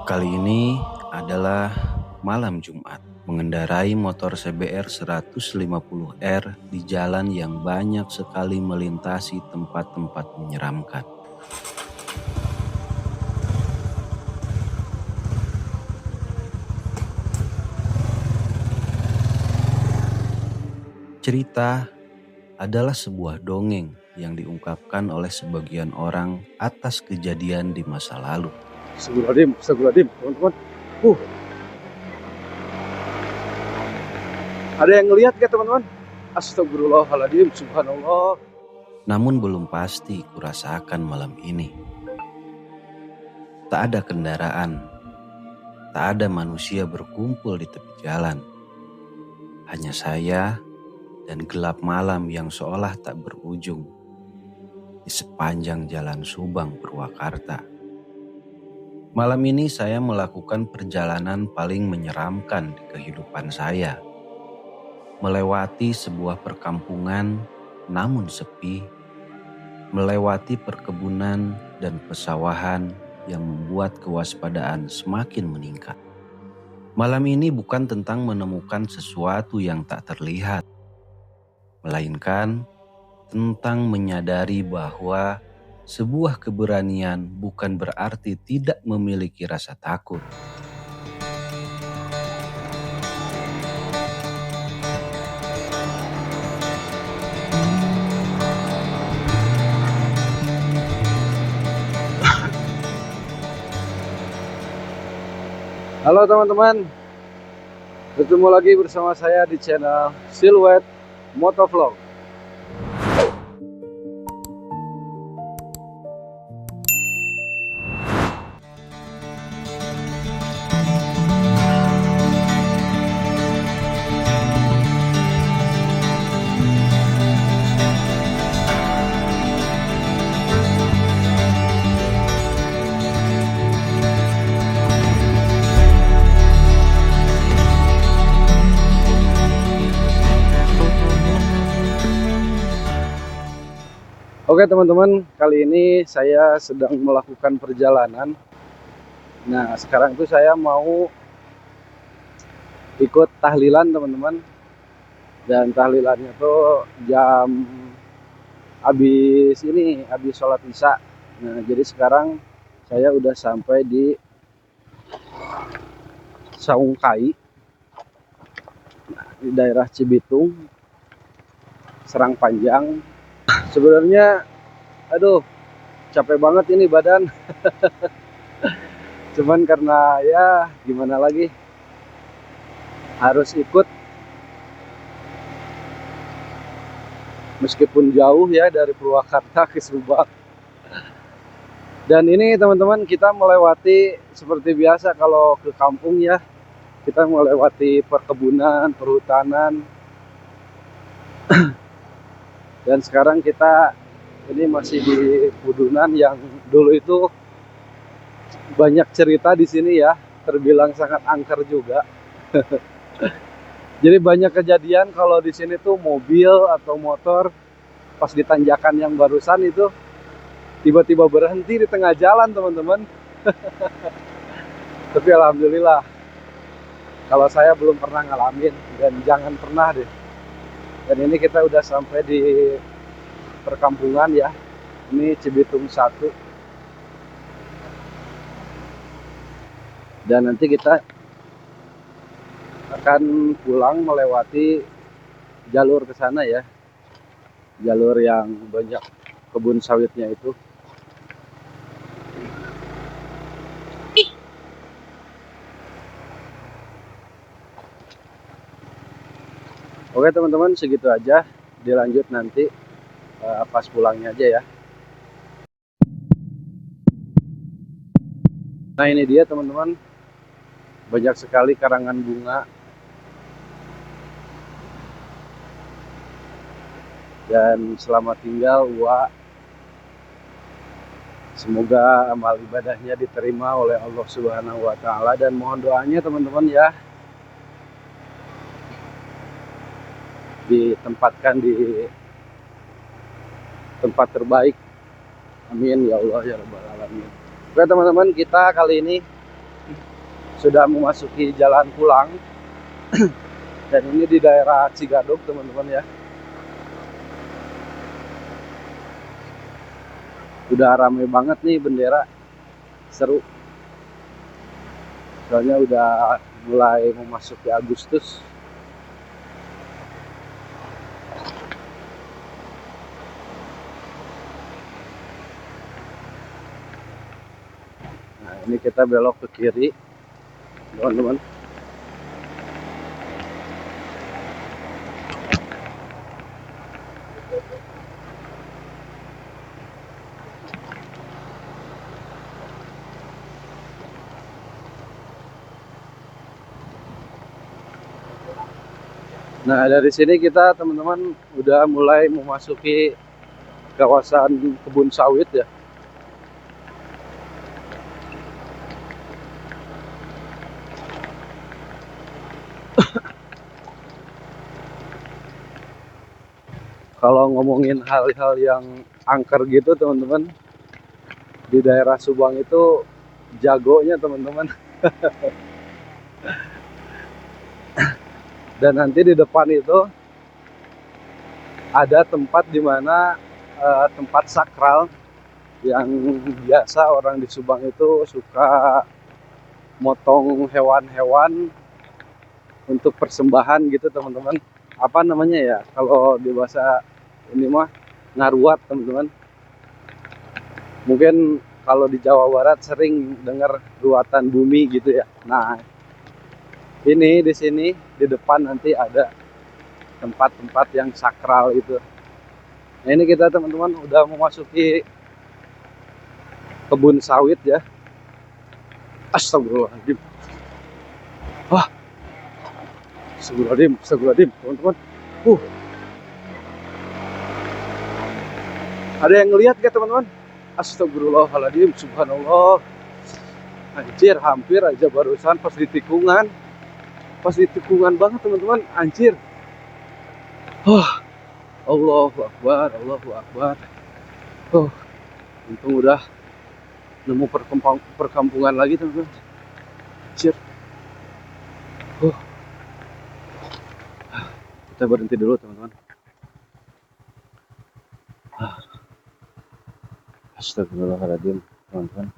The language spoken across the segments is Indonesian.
Kali ini adalah malam Jumat, mengendarai motor CBR 150R di jalan yang banyak sekali melintasi tempat-tempat menyeramkan. Cerita adalah sebuah dongeng yang diungkapkan oleh sebagian orang atas kejadian di masa lalu. Astagfirullahaladzim, teman-teman. Ada yang ngelihat gak teman-teman? Astagfirullahaladzim, subhanallah. Namun belum pasti kurasakan malam ini. Tak ada kendaraan, tak ada manusia berkumpul di tepi jalan. Hanya saya dan gelap malam yang seolah tak berujung di sepanjang jalan Subang Purwakarta. Malam ini saya melakukan perjalanan paling menyeramkan di kehidupan saya. Melewati sebuah perkampungan namun sepi, melewati perkebunan dan pesawahan yang membuat kewaspadaan semakin meningkat. Malam ini bukan tentang menemukan sesuatu yang tak terlihat, melainkan tentang menyadari bahwa sebuah keberanian bukan berarti tidak memiliki rasa takut. Halo teman-teman, bertemu lagi bersama saya di channel Silhouette Motovlog. Oke teman-teman, kali ini saya sedang melakukan perjalanan. Nah sekarang itu saya mau ikut tahlilan teman-teman. Dan tahlilannya tuh habis sholat isya. Nah jadi sekarang saya udah sampai di Saungkai, di daerah Cibitung, Serang Panjang. Sebenarnya aduh capek banget ini badan. Cuman karena ya gimana lagi, harus ikut meskipun jauh ya dari Purwakarta ke Subang. Dan ini teman-teman, kita melewati seperti biasa kalau ke kampung ya, kita melewati perkebunan, perhutanan. Dan sekarang kita ini masih di Pudunan yang dulu itu banyak cerita di sini ya, terbilang sangat angker juga. Jadi banyak kejadian kalau di sini tuh mobil atau motor pas di tanjakan yang barusan itu tiba-tiba berhenti di tengah jalan teman-teman. Tapi alhamdulillah kalau saya belum pernah ngalamin, dan jangan pernah deh. Dan ini kita udah sampai di perkampungan ya. Ini Cibitung 1. Dan nanti kita akan pulang melewati jalur ke sana ya. Jalur yang banyak kebun sawitnya itu. Oke teman-teman, segitu aja. Dilanjut nanti pas pulangnya aja ya. Nah ini dia teman-teman, banyak sekali karangan bunga. Dan selamat tinggal Wa. Semoga amal ibadahnya diterima oleh Allah Subhanahu wa Ta'ala, dan mohon doanya teman-teman ya, ditempatkan di tempat terbaik. Amin ya Allah ya rabbal alamin. Oke teman-teman, kita kali ini sudah memasuki jalan pulang. Dan ini di daerah Cigadug teman-teman ya. Udah rame banget nih bendera, seru. Soalnya udah mulai memasuki Agustus. Nah ini kita belok ke kiri teman-teman. Nah dari sini kita teman-teman udah mulai memasuki kawasan kebun sawit ya. Kalau ngomongin hal-hal yang angker gitu teman-teman, di daerah Subang itu jagonya teman-teman. Dan nanti di depan itu ada tempat di mana tempat sakral yang biasa orang di Subang itu suka motong hewan-hewan untuk persembahan gitu teman-teman. Apa namanya ya kalau di bahasa ini mah ngaruat teman-teman. Mungkin kalau di Jawa Barat sering dengar ruatan bumi gitu ya. Nah ini di sini di depan nanti ada tempat-tempat yang sakral itu. Nah ini kita teman-teman udah memasuki kebun sawit ya. Astagfirullahaladzim. Wah, astagfirullahaladzim teman-teman. Ada yang ngelihat gak teman-teman? Astagfirullahaladzim, subhanallah. Anjir, hampir aja barusan pas di tikungan. Pas di tikungan banget teman-teman, anjir. Allahu Akbar, Allahu Akbar. Untung udah nemu perkampungan lagi teman-teman. Anjir. Kita berhenti dulu teman-teman. Astagfirullahaladzim teman-teman.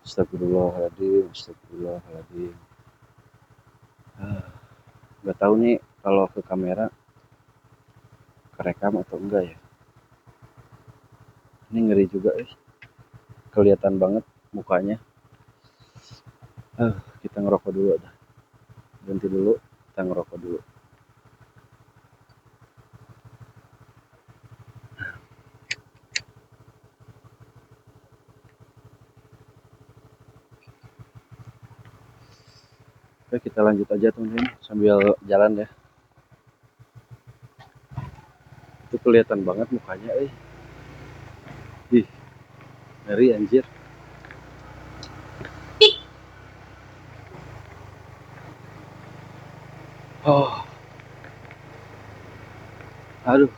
Astagfirullahaladzim, astagfirullahaladzim. Gak tahu nih kalau ke kamera kerekam atau enggak ya. Ini ngeri juga kelihatan banget mukanya. Kita ngerokok dulu dah. Berhenti dulu, kita ngerokok dulu. Oke, kita lanjut aja teman-teman sambil jalan ya. Itu kelihatan banget mukanya, Ih, ngeri anjir. Aduh.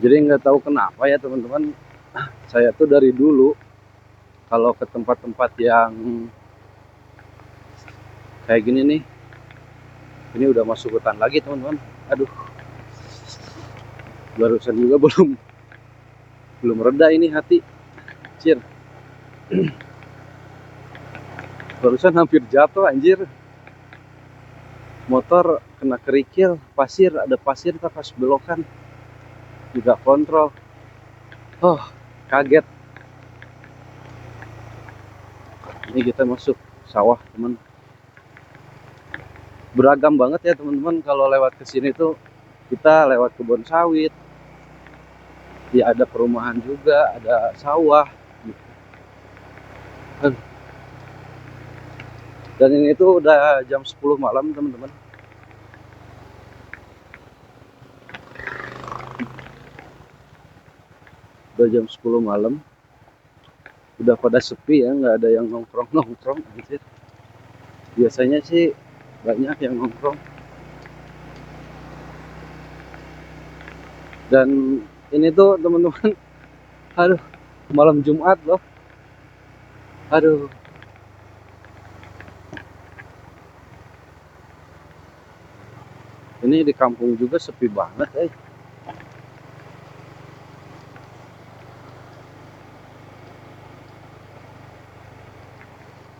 Jadi nggak tahu kenapa ya teman-teman. Saya tuh dari dulu kalau ke tempat-tempat yang kayak gini nih, ini udah masuk hutan lagi teman-teman. Aduh, barusan juga belum reda ini hati. Anjir. Barusan hampir jatuh anjir. Motor kena kerikil, pasir, ada pasir pas belokan. Juga kontrol. Kaget. Ini kita masuk sawah teman. Beragam banget ya teman-teman, kalau lewat ke sini tuh kita lewat kebun sawit. Ya ada perumahan juga, ada sawah. Dan ini tuh udah jam 10 malam teman-teman. Udah jam 10 malam. Udah pada sepi ya, nggak ada yang nongkrong gitu. Biasanya sih banyak yang nongkrong. Dan Ini tuh teman-teman, aduh, malam Jumat loh. Aduh, ini di kampung juga sepi banget, eh.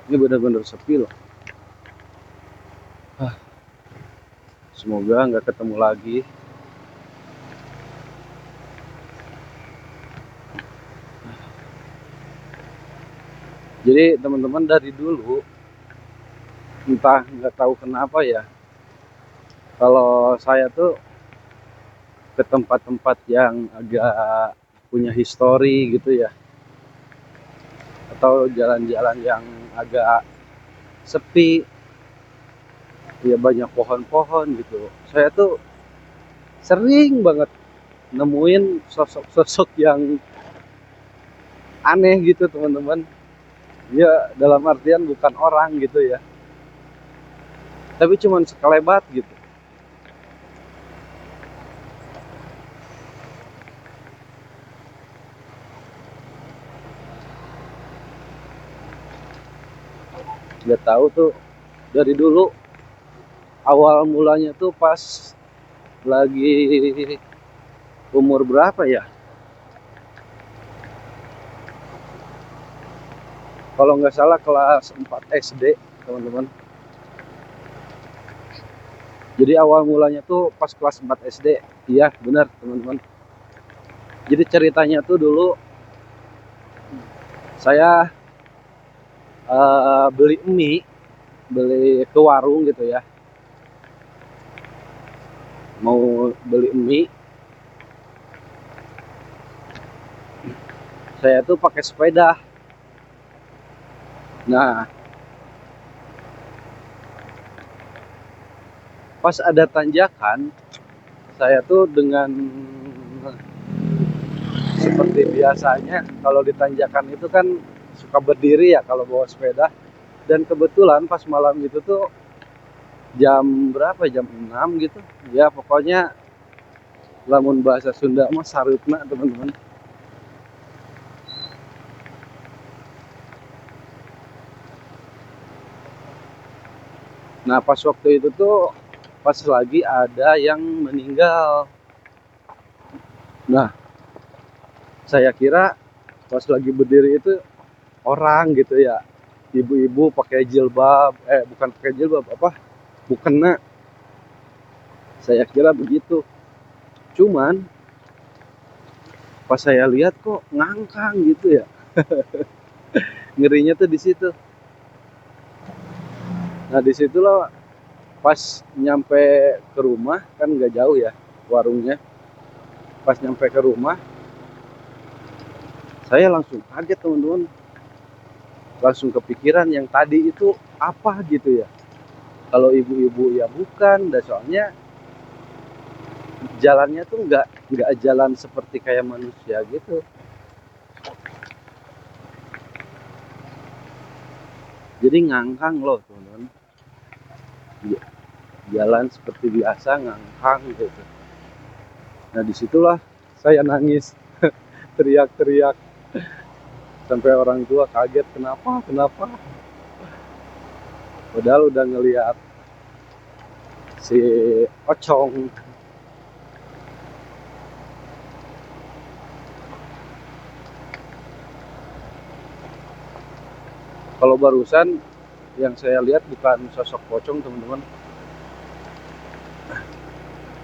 Ini benar-benar sepi loh. Semoga nggak ketemu lagi. Jadi teman-teman, dari dulu entah nggak tahu kenapa ya, kalau saya tuh ke tempat-tempat yang agak punya histori gitu ya, atau jalan-jalan yang agak sepi, ya banyak pohon-pohon gitu. Saya tuh sering banget nemuin sosok-sosok yang aneh gitu teman-teman. Ya dalam artian bukan orang gitu ya, tapi cuman sekelebat gitu. Nggak tahu tuh dari dulu awal mulanya tuh pas lagi umur berapa ya? Kalau nggak salah kelas 4 SD, teman-teman. Jadi awal mulanya tuh pas kelas 4 SD. Iya, benar, teman-teman. Jadi ceritanya tuh dulu saya beli mie, beli ke warung gitu ya. Mau beli mie, saya tuh pakai sepeda. Nah, pas ada tanjakan, saya tuh dengan seperti biasanya kalau di tanjakan itu kan suka berdiri ya kalau bawa sepeda. Dan kebetulan pas malam itu tuh jam berapa, jam 6 gitu ya, pokoknya lamun bahasa Sunda mah sarupna teman-teman. Nah pas waktu itu tuh pas lagi ada yang meninggal. Nah saya kira pas lagi berdiri itu orang gitu ya, ibu-ibu pakai jilbab, bukan pakai jilbab, apa, mukena, saya kira begitu. Cuman pas saya lihat kok ngangkang gitu ya, ngerinya tuh di situ. Nah disitulah pas nyampe ke rumah, kan nggak jauh ya warungnya. Pas nyampe ke rumah saya langsung kaget teman-teman, langsung kepikiran yang tadi itu apa gitu ya. Kalau ibu-ibu ya bukan, dan soalnya jalannya tuh nggak jalan seperti kayak manusia gitu. Jadi ngangkang loh teman-teman, jalan seperti biasa ngangkang gitu. Nah disitulah saya nangis, teriak-teriak sampai orang tua kaget, kenapa kenapa, padahal udah ngelihat si pocong. Kalau barusan yang saya lihat bukan sosok pocong teman-teman,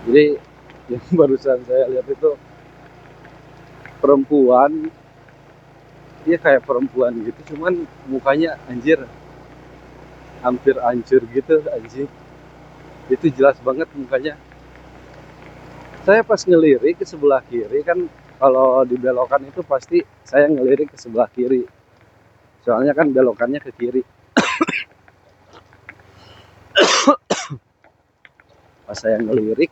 jadi yang barusan saya lihat itu perempuan. Dia kayak perempuan gitu, cuman mukanya anjir hampir hancur gitu anjing. Itu jelas banget mukanya. Saya pas ngelirik ke sebelah kiri kan, kalau di belokan itu pasti saya ngelirik ke sebelah kiri, soalnya kan belokannya ke kiri. Pas saya ngelirik,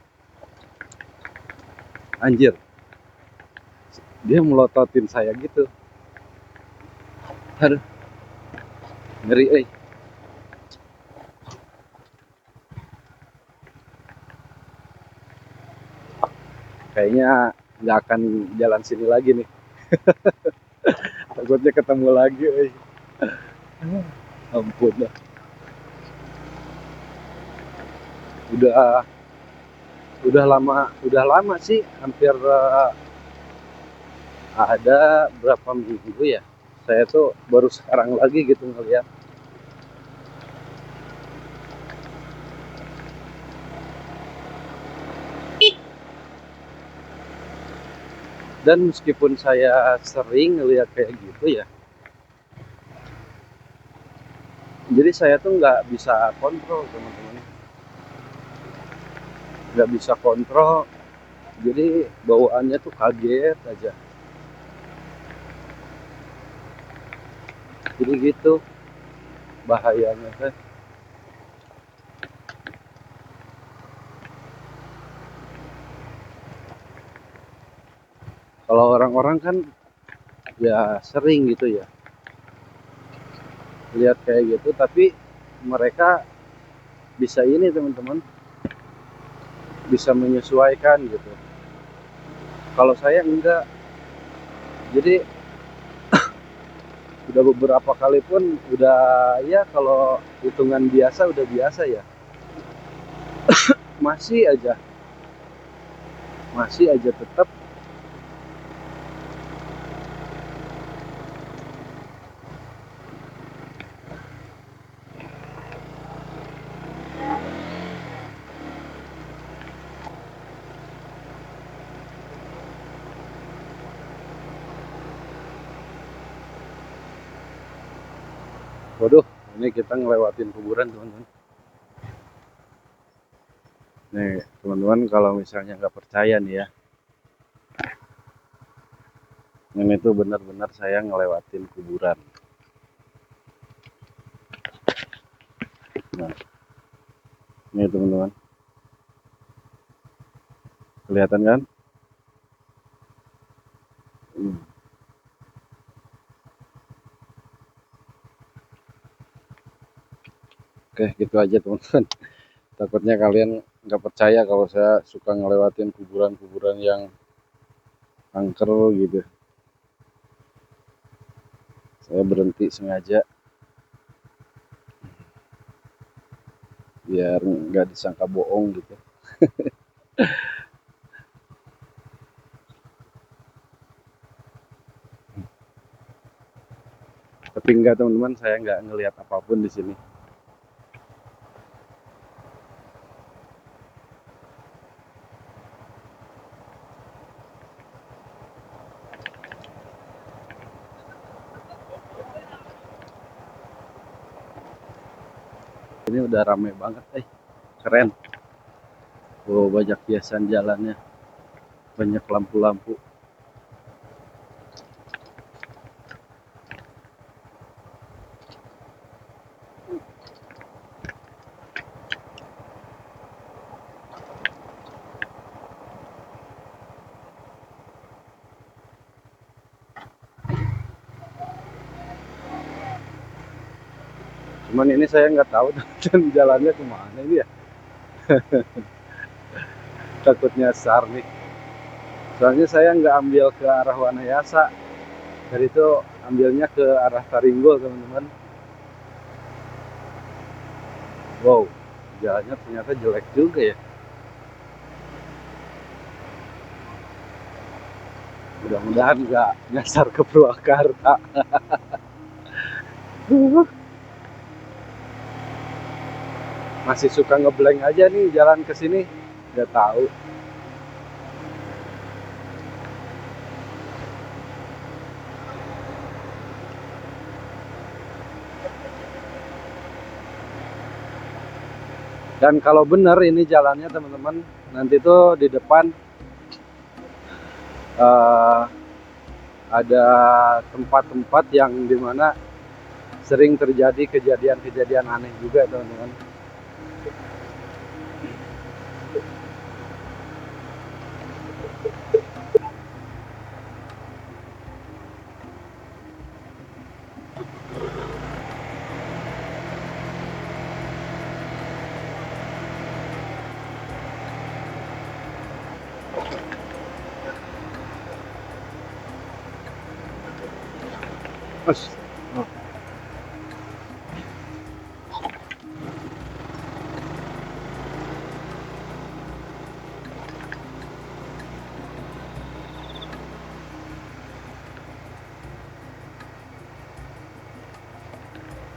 anjir, dia melototin saya gitu. Aduh, ngeri, eh. Kayaknya nggak akan jalan sini lagi nih. Takutnya ketemu lagi. Ampun dah. Udah udah lama sih, hampir ada berapa minggu ya. Saya tuh baru sekarang lagi gitu ngeliat. Dan meskipun saya sering ngeliat kayak gitu ya, jadi saya tuh nggak bisa kontrol teman-teman, nggak bisa kontrol. Jadi bawaannya tuh kaget aja. Jadi gitu bahayanya teh. Kalau orang-orang kan ya sering gitu ya lihat kayak gitu, tapi mereka bisa ini teman-teman, bisa menyesuaikan gitu. Kalau saya enggak. Jadi udah beberapa kali pun udah, ya kalau hitungan biasa udah biasa ya, masih aja tetap. Waduh, ini kita ngelewatin kuburan teman-teman. Nih teman-teman, kalau misalnya nggak percaya nih ya, ini tuh benar-benar saya ngelewatin kuburan. Nah, ini teman-teman, kelihatan kan? Hmm. Oke, gitu aja teman-teman. Takutnya kalian nggak percaya kalau saya suka ngelewatin kuburan-kuburan yang angker gitu. Saya berhenti sengaja biar nggak disangka bohong gitu. Tapi enggak teman-teman, saya nggak ngelihat apapun di sini. Ini udah rame banget, keren. Oh, banyak hiasan jalannya, banyak lampu-lampu. Cuman ini saya nggak tahu dan jalannya kemana ini ya. Takutnya sar nih. Soalnya saya nggak ambil ke arah Wanayasa, dari itu ambilnya ke arah Taringgo teman-teman. Wow, jalannya ternyata jelek juga ya. Mudah-mudahan nggak nyasar ke Purwakarta. Masih suka ngeblank aja nih jalan ke sini, nggak tahu. Dan kalau bener ini jalannya teman-teman, nanti tuh di depan uh, ada tempat-tempat yang dimana sering terjadi kejadian-kejadian aneh juga teman-teman. Mas. Oh,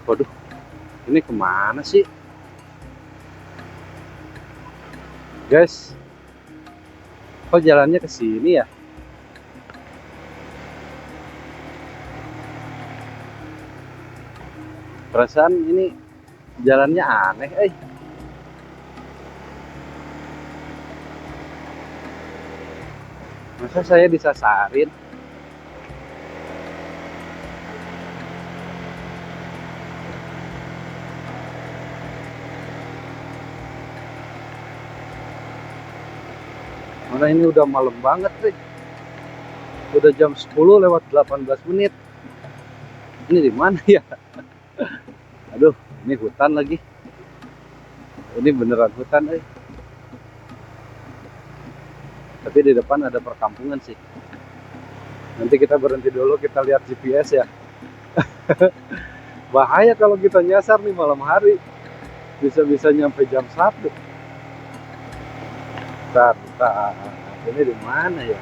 waduh, ini kemana sih, guys? Kok jalannya ke sini ya? Perasaan ini jalannya aneh, Masa saya disasarin? Mana ini udah malam banget sih. Udah jam 10 lewat 18 menit. Ini di mana ya? Aduh, ini hutan lagi. Ini beneran hutan, Tapi di depan ada perkampungan sih. Nanti kita berhenti dulu, kita lihat GPS ya. Bahaya kalau kita nyasar nih malam hari. Bisa-bisa nyampe jam 1. Bentar. Ini di mana ya?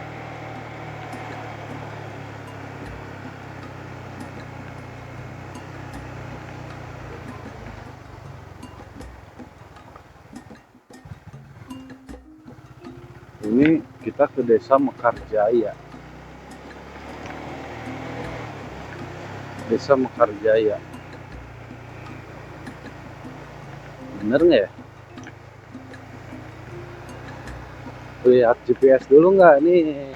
Ini kita ke desa Mekarjaya. Desa Mekarjaya. Bener nggak ya? Lihat GPS dulu nggak nih?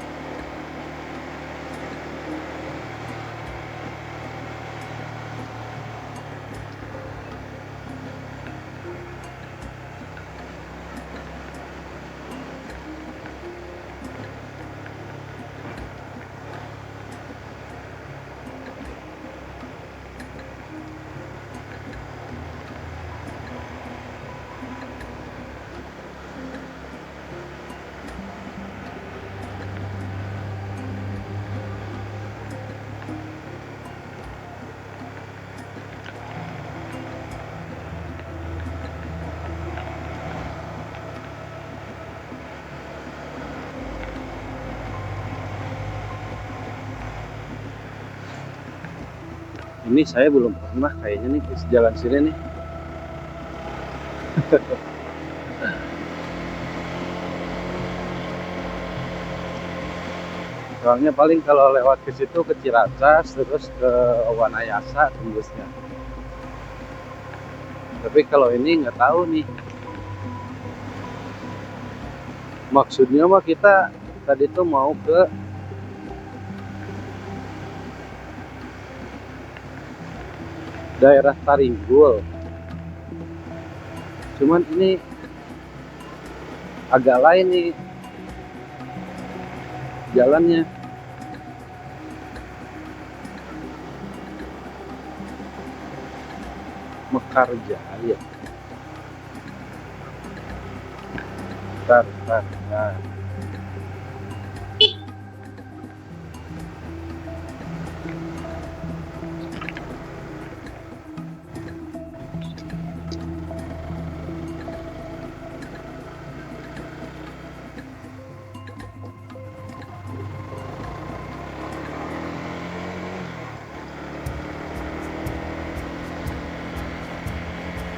Ini saya belum pernah kayaknya nih ke jalan sini nih. Soalnya paling kalau lewat ke situ ke Ciracas terus ke Wanayasa tembusnya. Tapi kalau ini nggak tahu nih. Maksudnya mah kita tadi tuh mau ke daerah Taringgul. Cuman ini agak lain nih jalannya. Mekarjaya. Bentar.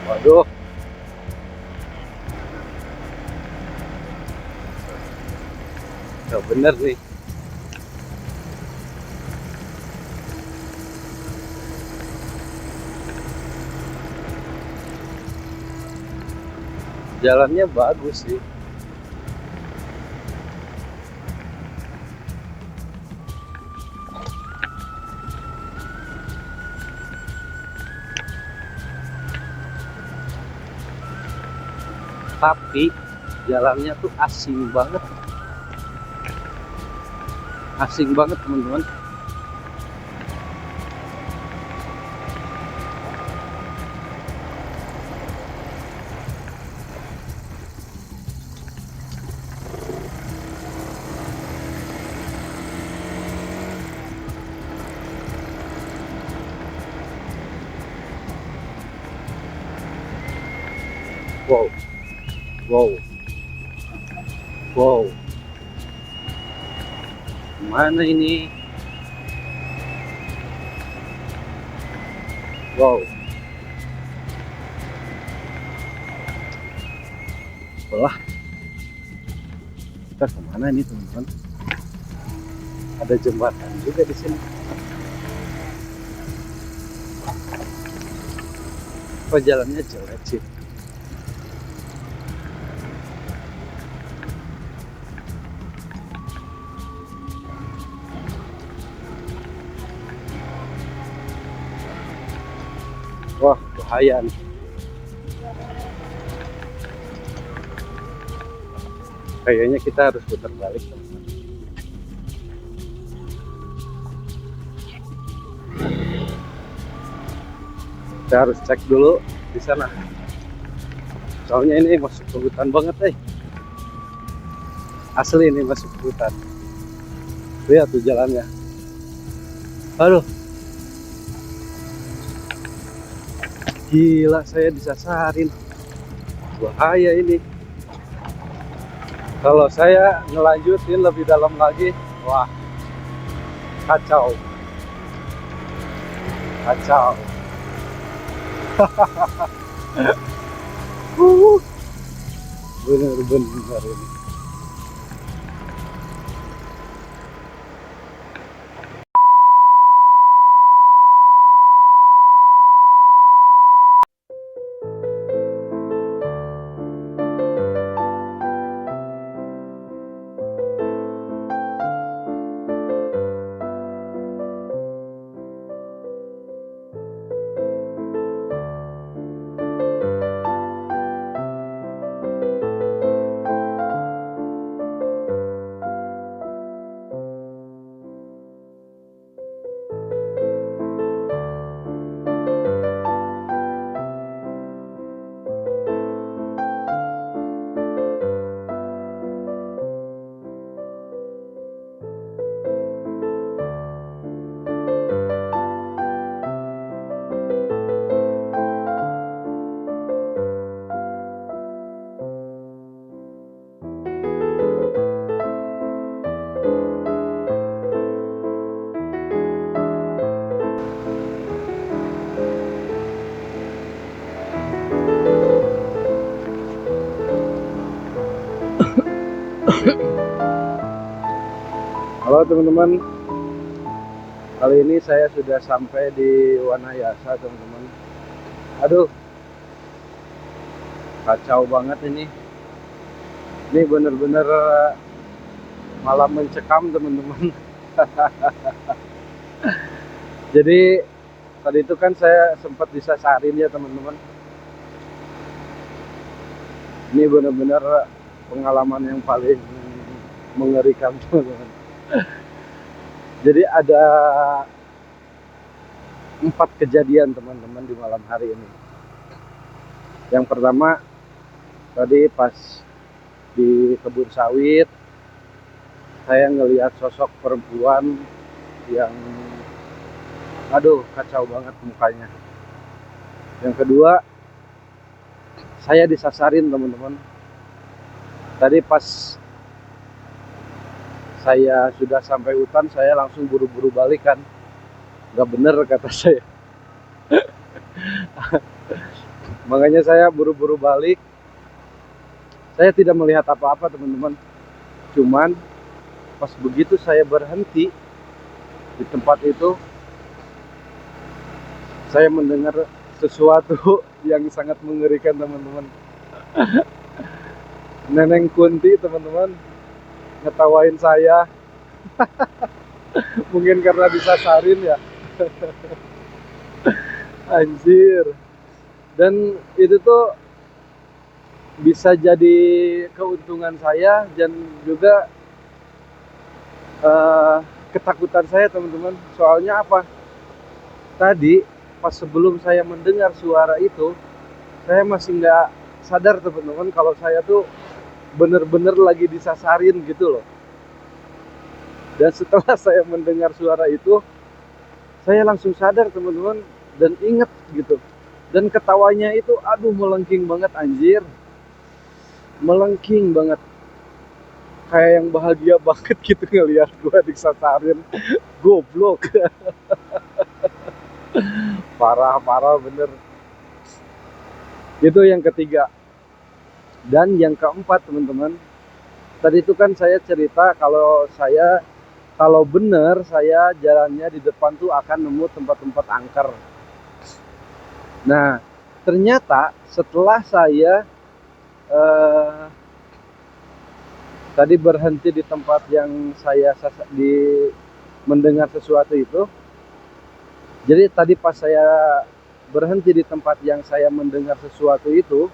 Waduh, nggak bener nih. Jalannya bagus sih. Tapi jalannya tuh asing banget. Asing banget teman-teman. Wow, wow, wow. Mana ini? Wow. Belah. Kita kemana nih teman-teman? Ada jembatan juga di sini. Kok jalannya jelek sih? Wah, bahaya nih. Kayaknya kita harus putar balik teman-teman. Kita harus cek dulu di sana. Soalnya ini masuk ke hutan banget, Asli ini masuk ke hutan. Lihat tuh jalannya. Aduh. Gila, saya disasarin. Bahaya ini. Kalau saya ngelanjutin lebih dalam lagi, wah, kacau. Kacau. Bener-bener ini. Halo teman-teman, kali ini saya sudah sampai di Wanayasa teman-teman. Aduh, kacau banget ini. Ini bener-bener malam mencekam teman-teman. Jadi tadi itu kan saya sempat disasarin ya teman-teman. Ini bener-bener pengalaman yang paling mengerikan teman-teman. Jadi ada 4 kejadian teman-teman di malam hari ini. Yang pertama tadi pas di kebun sawit, saya ngelihat sosok perempuan yang aduh kacau banget mukanya. Yang kedua, saya disasarin teman-teman. Tadi pas saya sudah sampai hutan, saya langsung buru-buru balik kan. Gak bener kata saya. Makanya saya buru-buru balik. Saya tidak melihat apa-apa teman-teman. Cuman pas begitu saya berhenti di tempat itu, saya mendengar sesuatu yang sangat mengerikan teman-teman. Neneng Kunti teman-teman ngetawain saya. Mungkin karena disasarin ya. Anjir. Dan itu tuh bisa jadi keuntungan saya dan juga ketakutan saya teman-teman. Soalnya apa? Tadi pas sebelum saya mendengar suara itu, saya masih nggak sadar teman-teman kalau saya tuh bener-bener lagi disasarin gitu loh. Dan setelah saya mendengar suara itu, saya langsung sadar teman-teman dan inget gitu. Dan ketawanya itu aduh melengking banget anjir. melengking banget, kayak yang bahagia banget gitu ngelihat gua disasarin. Goblok. Parah bener. Itu yang ketiga. Dan yang keempat teman-teman, tadi itu kan saya cerita kalau bener saya jalannya di depan tuh akan nemu tempat-tempat angker. Nah, ternyata setelah saya eh, tadi berhenti di tempat yang saya mendengar sesuatu itu. Jadi tadi pas saya berhenti di tempat yang saya mendengar sesuatu itu,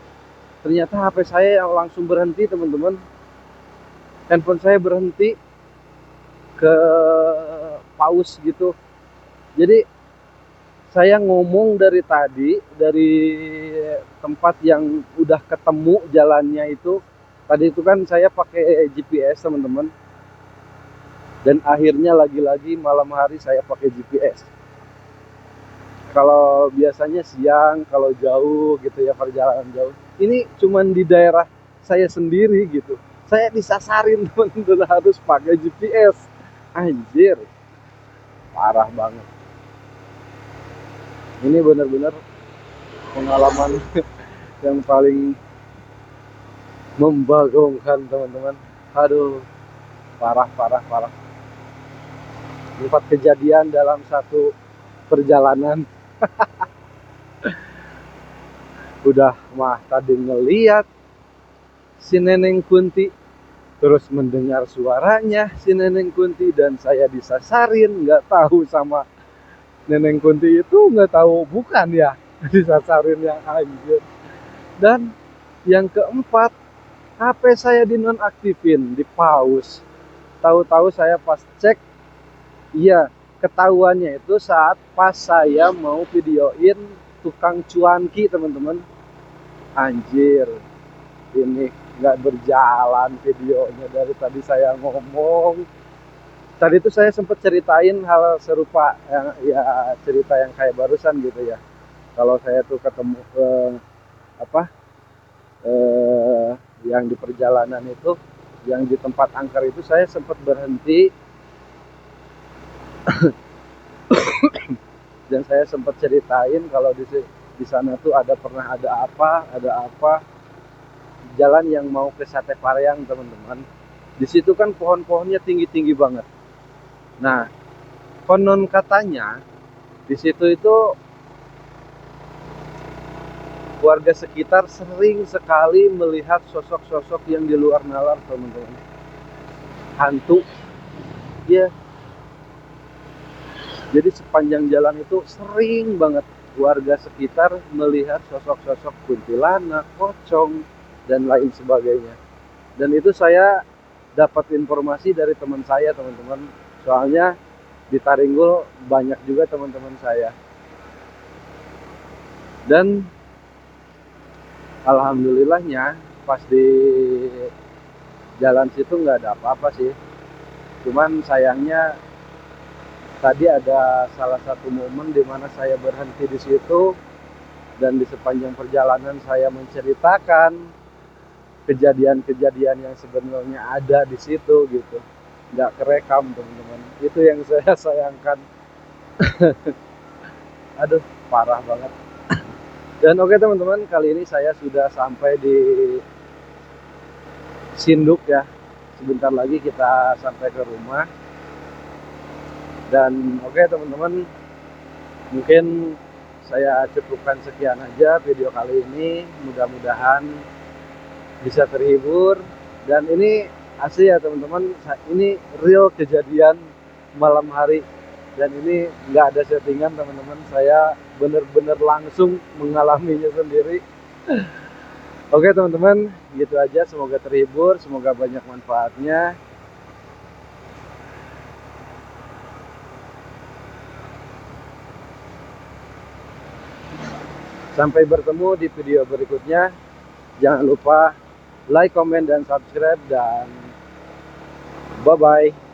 ternyata HP saya yang langsung berhenti teman-teman. Handphone saya berhenti ke pause gitu. Jadi saya ngomong dari tadi, dari tempat yang udah ketemu jalannya itu. Tadi itu kan saya pakai GPS teman-teman. Dan akhirnya lagi-lagi malam hari saya pakai GPS. Kalau biasanya siang, kalau jauh gitu ya, perjalanan jauh. Ini cuman di daerah saya sendiri gitu. Saya disasarin teman-teman, harus pakai GPS. Anjir, parah banget. Ini benar-benar pengalaman yang paling membagongkan teman-teman. Aduh, parah. 4 kejadian dalam satu perjalanan. Udah mah tadi ngeliat si Neneng Kunti, terus mendengar suaranya si Neneng Kunti, dan saya disasarin, nggak tahu sama Neneng Kunti itu, nggak tahu bukan ya disasarin yang anjir. Dan yang keempat, HP saya dinonaktifin, di pause. Tahu-tahu saya pas cek, iya, ketahuannya itu saat pas saya mau videoin tukang cuanki teman-teman. Anjir, ini nggak berjalan videonya dari tadi saya ngomong. Tadi itu saya sempat ceritain hal serupa, ya cerita yang kayak barusan gitu ya. Kalau saya tuh ketemu apa yang di perjalanan itu, yang di tempat angker itu, saya sempat berhenti dan saya sempat ceritain kalau di sana tuh pernah ada apa, jalan yang mau ke Sate Pareang teman-teman. Di situ kan pohon-pohonnya tinggi-tinggi banget. Nah, konon katanya di situ itu warga sekitar sering sekali melihat sosok-sosok yang di luar nalar teman-teman. Hantu. Ya, jadi sepanjang jalan itu sering banget warga sekitar melihat sosok-sosok kuntilanak, pocong, dan lain sebagainya. Dan itu saya dapat informasi dari teman saya teman-teman. Soalnya di Taringgul banyak juga teman-teman saya. Dan alhamdulillahnya pas di jalan situ nggak ada apa-apa sih. Cuman sayangnya tadi ada salah satu momen di mana saya berhenti di situ, dan di sepanjang perjalanan saya menceritakan kejadian-kejadian yang sebenarnya ada di situ gitu. Nggak kerekam teman-teman. Itu yang saya sayangkan. Aduh, parah banget. Dan oke teman-teman, kali ini saya sudah sampai di Sinduk ya. Sebentar lagi kita sampai ke rumah. Dan oke teman-teman, mungkin saya cukupkan sekian aja video kali ini. Mudah-mudahan bisa terhibur. Dan ini asli ya teman-teman, ini real kejadian malam hari. Dan ini nggak ada settingan teman-teman, saya bener-bener langsung mengalaminya sendiri. Oke teman-teman, gitu aja. Semoga terhibur, semoga banyak manfaatnya. Sampai bertemu di video berikutnya. Jangan lupa like, comment, dan subscribe, dan bye-bye.